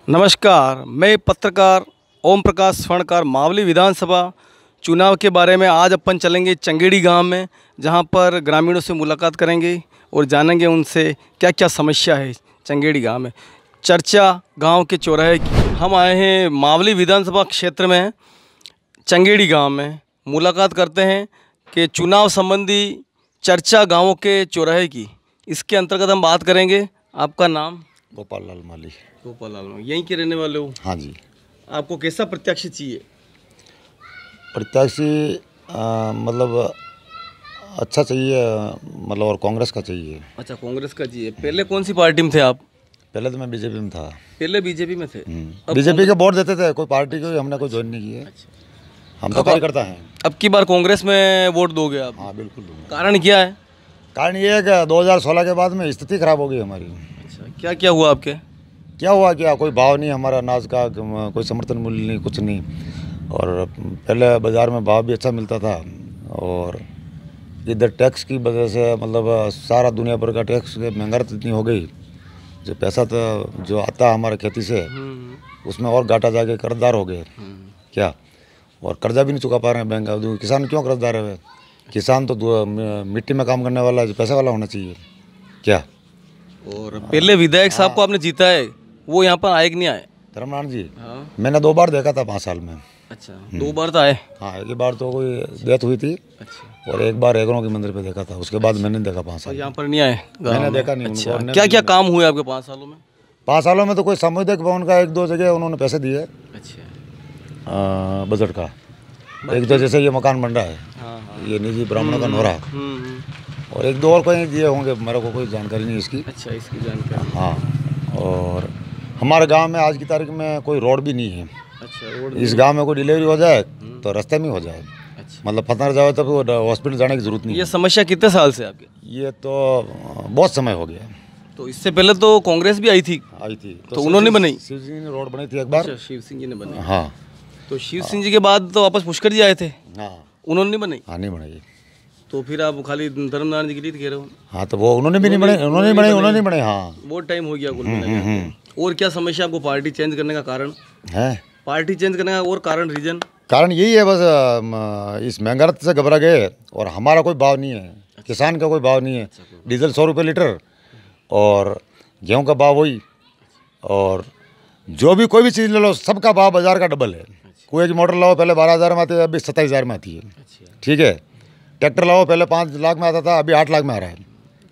नमस्कार, मैं पत्रकार ओम प्रकाश स्वर्णकार। मावली विधानसभा चुनाव के बारे में आज अपन चलेंगे चंगेड़ी गांव में, जहां पर ग्रामीणों से मुलाकात करेंगे और जानेंगे उनसे क्या क्या समस्या है चंगेड़ी गांव में। चर्चा गांव के चौराहे की। हम आए हैं मावली विधानसभा क्षेत्र में चंगेड़ी गांव में, मुलाकात करते हैं कि चुनाव संबंधी चर्चा गाँवों के चौराहे की। इसके अंतर्गत हम बात करेंगे। आपका नाम? गोपाल लाल माली। गोपाल लाल, यहीं के रहने वाले हो? हाँ जी। आपको कैसा प्रत्याशी चाहिए? प्रत्याशी मतलब अच्छा चाहिए, मतलब और कांग्रेस का चाहिए। अच्छा, कांग्रेस का चाहिए। पहले कौन सी पार्टी में थे आप? पहले तो मैं बीजेपी में था। पहले बीजेपी में थे? बीजेपी के वोट देते थे, कोई पार्टी को हमने कोई ज्वाइन नहीं किया। अच्छा। हम तो कार्यकर्ता हैं। अब की बार कांग्रेस में वोट दोगे आप? हाँ बिल्कुल दूंगा। कारण क्या है? कारण ये है कि 2016 के बाद में स्थिति खराब हो गई हमारी। अच्छा, क्या क्या हुआ आपके? क्या हुआ, क्या कोई भाव नहीं हमारा अनाज का, कोई समर्थन मूल्य नहीं, कुछ नहीं। और पहले बाज़ार में भाव भी अच्छा मिलता था, और इधर टैक्स की वजह से मतलब सारा दुनिया भर का टैक्स महंगाई इतनी हो गई, जो पैसा तो जो आता हमारे खेती से उसमें और घाटा जाके कर्जदार हो गए। क्या, और कर्जा भी नहीं चुका पा रहे हैं बैंक। किसान क्यों कर्जदार है? किसान तो मिट्टी में काम करने वाला, पैसा वाला होना चाहिए। क्या, और पहले विधायक साहब को आपने जीता है, वो यहाँ पर आए कि नहीं आए? धर्मनाथ जी। हाँ। मैंने 2 बार देखा था 5 साल में। अच्छा, 2 बार तो आए? हाँ, एक बार तो कोई डेथ हुई थी। अच्छा। और एक बार एगरों के मंदिर पे देखा था, उसके बाद मैंने देखा 5 साल। यहाँ पर नहीं आए? मैंने देखा नहीं। अच्छा, क्या क्या काम हुए आपके 5 सालों में? 5 सालों में तो कोई सामुदायिक भवन का 1-2 जगह उन्होंने पैसे दिए। अच्छा। बजट का 1-2, जैसे ये मकान बन रहा है। हाँ। ये निजी ब्राह्मणों का नोरा। और 1-2 और कोई दिए होंगे, मेरे को कोई जानकारी नहीं इसकी। अच्छा, इसकी जानकारी। हाँ, और हमारे गांव में आज की तारीख में कोई रोड भी नहीं है। अच्छा, रोड इस गांव में कोई डिलीवरी हो जाए तो रास्ते में हो जाए। अच्छा। मतलब फतनर जाओ तो हॉस्पिटल जाने की जरूरत नहीं। ये समस्या कितने साल से आपके? ये तो बहुत समय हो गया। तो इससे पहले तो कांग्रेस भी आई थी? तो उन्होंने बनाई? शिव सिंह ने रोड बनाई थी एक बार। अच्छा, शिव सिंह जी ने बनाई। हाँ। तो शिव सिंह जी के बाद तो वापस पुष्कर जी आए थे? हाँ। उन्होंने नहीं बनाई? हाँ, नहीं बनाई। तो फिर आप खाली धर्मनारायण जी के लिए कह रहे हो? हाँ, तो वो उन्होंने भी नहीं बनाई। उन्होंने नहीं बनाई। हाँ, बहुत टाइम हो गया कुल मिला के। और क्या समस्या आपको पार्टी चेंज करने का कारण है? पार्टी चेंज करने का और कारण, रीजन? कारण यही है बस, इस महंगाई से घबरा गए, और हमारा कोई भाव नहीं है। किसान का कोई भाव नहीं है। डीजल 100 रुपये लीटर, और गेहूं का भाव वही, और जो भी कोई भी चीज़ ले लो सबका भाव बाजार का डबल है। कुएं की मोटर लाओ, पहले 12,000 में आती है, अभी 27,000 में आती है। ठीक है। ट्रैक्टर लाओ, पहले 5 लाख में आता था, अभी 8 लाख में आ रहा है।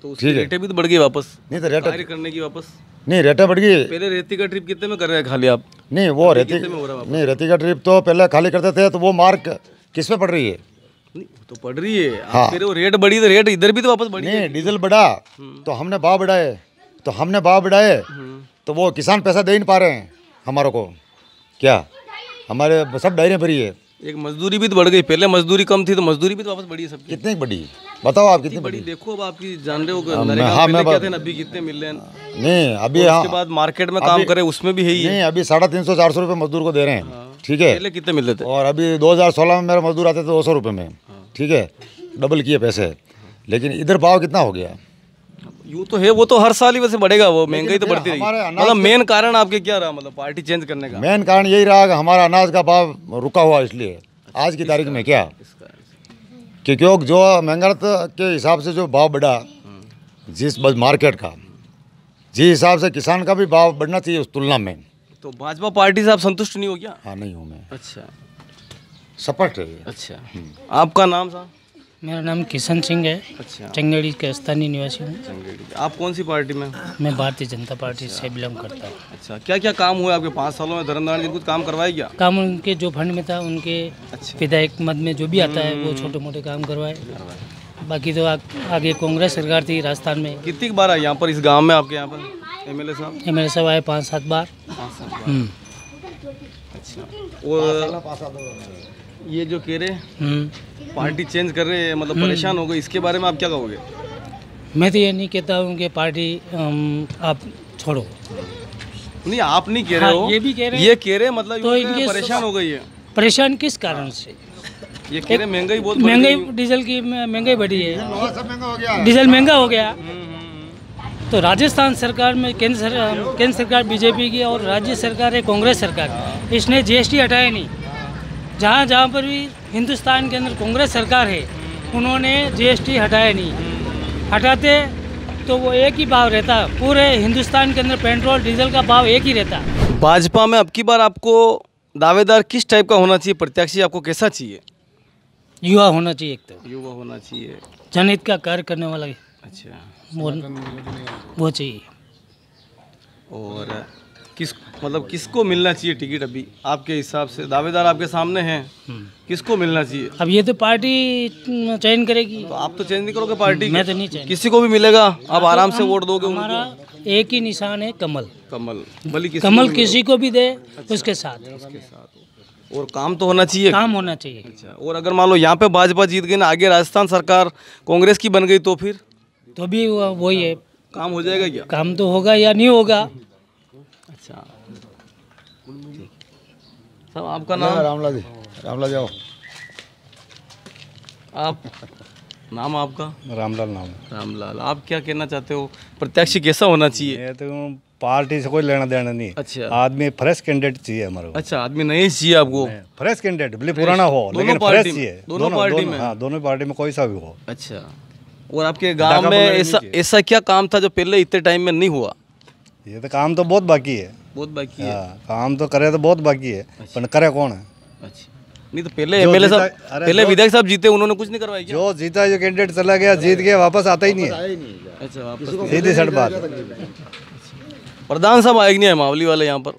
तो उसकी रेटें भी तो बढ़ गई वापस? नहीं तो रेट करने की वापस नहीं, रेटें बढ़ गई। पहले रेती का ट्रिप कितने में कर रहे हैं खाली आप? नहीं, वो रेती नहीं, रेती का ट्रिप तो पहले खाली करते थे, तो वो मार्क किस पे पड़ रही है? नहीं, तो पड़ रही है। हाँ। फिर वो रेट बढ़ी तो रेट इधर भी तो वापस बढ़ी। नहीं, डीजल बढ़ा तो हमने भाव बढ़ाए, तो वो किसान पैसा दे नहीं पा रहे हैं हमारे को। क्या, हमारे सब डायरियाँ भरी है। एक मजदूरी भी तो बढ़ गई। पहले मजदूरी कम थी, तो मजदूरी भी तो वापस बढ़ी है सबकी। कितनी बढ़ी बताओ आप? कितनी बढ़ी? देखो अब आपकी जान रहे हो हाँ, मैं अभी कितने मिल रहे हैं? नहीं, अभी उसके बाद मार्केट में काम करे उसमें भी है ही। नहीं, अभी 350-400 रुपये मजदूर को दे रहे हैं। ठीक है। पहले कितने मिलते थे? और अभी 2016 में मेरे मजदूर आते थे 200 रुपये में। ठीक है, डबल किए पैसे। लेकिन इधर भाव कितना हो गया? यूँ तो है, वो तो हर साल ही वैसे बढ़ेगा, वो महंगाई तो बढ़ती रही। मतलब मेन कारण आपके क्या रहा, मतलब पार्टी चेंज करने का? मेन कारण यही रहा कि हमारा अनाज का भाव रुका हुआ, इसलिए आज की तारीख में। क्या, क्योंकि जो महंगाई के हिसाब से जो भाव बढ़ा, जिस मार्केट का जिस हिसाब से किसान का भी भाव बढ़ना चाहिए उस तुलना में। तो भाजपा पार्टी से आप संतुष्ट नहीं हो क्या? हाँ, नहीं हूँ मैं। अच्छा, स्पष्ट है। अच्छा। आपका नाम साहब? मेरा नाम किशन सिंह है। अच्छा। चंगेड़ी के स्थानीय निवासी हूँ। आप कौन सी पार्टी में? मैं भारतीय जनता पार्टी से बिलोंग करता हूँ। अच्छा, क्या क्या काम हुए आपके 5 सालों में? धर्मनारायण जी कुछ काम करवाए क्या? काम उनके जो फंड में था, उनके विधायक मद में जो भी आता है वो छोटे मोटे काम करवाए। बाकी तो आगे कांग्रेस सरकार थी राजस्थान में। कितनी बार आए यहाँ पर, इस गाँव में आपके यहाँ पर एमएलए साहब? एमएलए साहब आए 5-7 बार। अच्छा, और ये जो कह रहे पार्टी चेंज कर रहे हैं, मतलब परेशान हो गए, इसके बारे में आप क्या कहोगे? मैं तो ये नहीं कहता हूँ कि पार्टी आप छोड़ो। नहीं, आप नहीं कह रहे हो। ये भी कह रहे हैं। ये कह रहे हैं मतलब तो इनके परेशान हो गई है। परेशान किस कारण से? ये कह रहे महंगाई बहुत, महंगाई, डीजल की महंगाई बढ़ी है। डीजल महंगा हो गया। तो राजस्थान सरकार में केंद्र सरकार बीजेपी की और राज्य सरकार है कांग्रेस सरकार, इसने जीएसटी हटाया नहीं। जहाँ जहाँ पर भी हिंदुस्तान के अंदर कांग्रेस सरकार है उन्होंने जीएसटी हटाया नहीं। हटाते तो वो एक ही भाव रहता, पूरे हिंदुस्तान के अंदर पेट्रोल डीजल का भाव एक ही रहता। भाजपा में अब की बार आपको दावेदार किस टाइप का होना चाहिए, प्रत्याशी आपको कैसा चाहिए? युवा होना चाहिए, एक तो युवा होना चाहिए, जनहित का कार्य करने वाला। अच्छा, वो चाहिए। और किसको मिलना चाहिए टिकट अभी आपके हिसाब से? दावेदार आपके सामने हैं, किसको मिलना चाहिए? अब ये तो पार्टी चयन करेगी। तो आप तो चयन नहीं करोगे पार्टी? मैं तो नहीं चयन। किसी को भी मिलेगा, आप आराम से वोट दोगे? हमारा एक ही निशान है, कमल। कमल किसी को भी दे उसके साथ। और काम तो होना चाहिए, काम होना चाहिए। अच्छा, और अगर मान लो यहाँ पे भाजपा जीत गई ना, आगे राजस्थान सरकार कांग्रेस की बन गई तो फिर तो भी वही है, काम हो जाएगा क्या? काम तो होगा या नहीं होगा। अच्छा, सब आपका नाम? रामलाल जी, रामलाल जाओ। आप नाम आपका? रामलाल नाम। रामलाल, आप क्या कहना चाहते हो, प्रत्याशी कैसा होना चाहिए? ये तो पार्टी से कोई लेना देना नहीं। अच्छा, आदमी फ्रेश कैंडिडेट चाहिए हमारे को। अच्छा, आदमी नहीं चाहिए आपको? फ्रेश कैंडिडेट, भले पुराना हो लेकिन फ्रेश चाहिए। दोनों पार्टी में? हाँ, दोनों पार्टी में कोई सा भी हो। अच्छा, और आपके गांव में ऐसा क्या काम था जो पहले इतने टाइम में नहीं हुआ? ये तो काम तो बहुत बाकी है, बहुत बाकी है। काम तो करे तो बहुत बाकी है, पर करे कौन है? अच्छा, नहीं तो पहले एमएलए साहब, पहले विधायक साहब जीते, उन्होंने कुछ नहीं करवाया क्या? जो जीता, जो कैंडिडेट चला गया, जीत गया, वापस आता ही नहीं है। अच्छा, वापस सीधी सड़ बात। प्रधान साहब आए नहीं है मावली वाले यहाँ पर?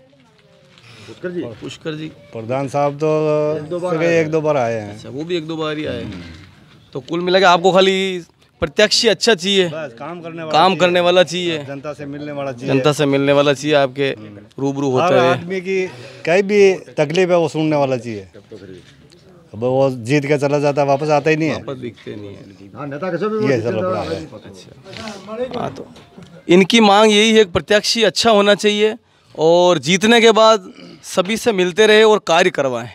पुष्कर जी प्रधान साहब तो एक दो बार आए हैं। अच्छा, वो भी एक दो बार ही आए। तो कुल मिला के आपको खाली प्रत्याशी अच्छा चाहिए, बस काम करने वाला चाहिए, जनता से मिलने वाला चाहिए, जनता से मिलने वाला चाहिए, आपके रूबरू होता हर है। आदमी की कहीं भी तकलीफ है वो सुनने वाला चाहिए। अब वो जीत के चला जाता, वापस आता ही नहीं है, वापस दिखते नहीं है। ये सब लफड़ा है। अच्छा, हाँ, तो इनकी मांग यही है कि प्रत्याशी अच्छा होना चाहिए और जीतने के बाद सभी से मिलते रहे और कार्य करवाएं।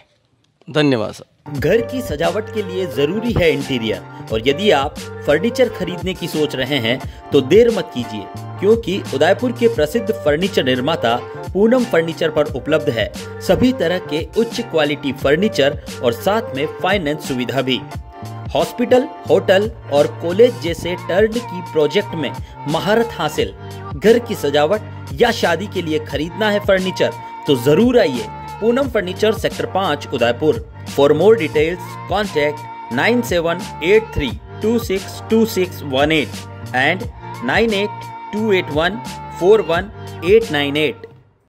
धन्यवाद सर। घर की सजावट के लिए जरूरी है इंटीरियर, और यदि आप फर्नीचर खरीदने की सोच रहे हैं तो देर मत कीजिए, क्योंकि उदयपुर के प्रसिद्ध फर्नीचर निर्माता पूनम फर्नीचर पर उपलब्ध है सभी तरह के उच्च क्वालिटी फर्नीचर और साथ में फाइनेंस सुविधा भी। हॉस्पिटल, होटल और कॉलेज जैसे टर्नकी प्रोजेक्ट में महारत हासिल। घर की सजावट या शादी के लिए खरीदना है फर्नीचर तो जरूर आइए Poonam furniture, sector 5, Udaipur. For more details contact 9783262618 and 9828141898।